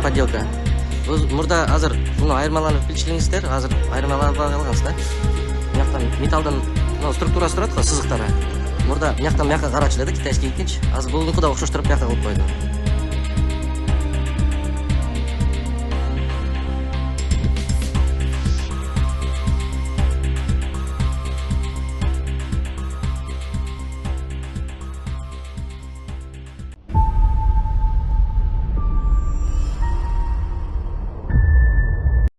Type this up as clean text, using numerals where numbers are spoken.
подделка. Мурда азыр муну айырмаланып билишиңиздер, азыр айырмаланбай калгансыз да. Мынактан металлдан структурасы турат го, сызыктары. Мурда мынактан мыяка карачу эле да, китайский икенчи. Азыр бугунку да окшоштуруп мыяка кылып койду.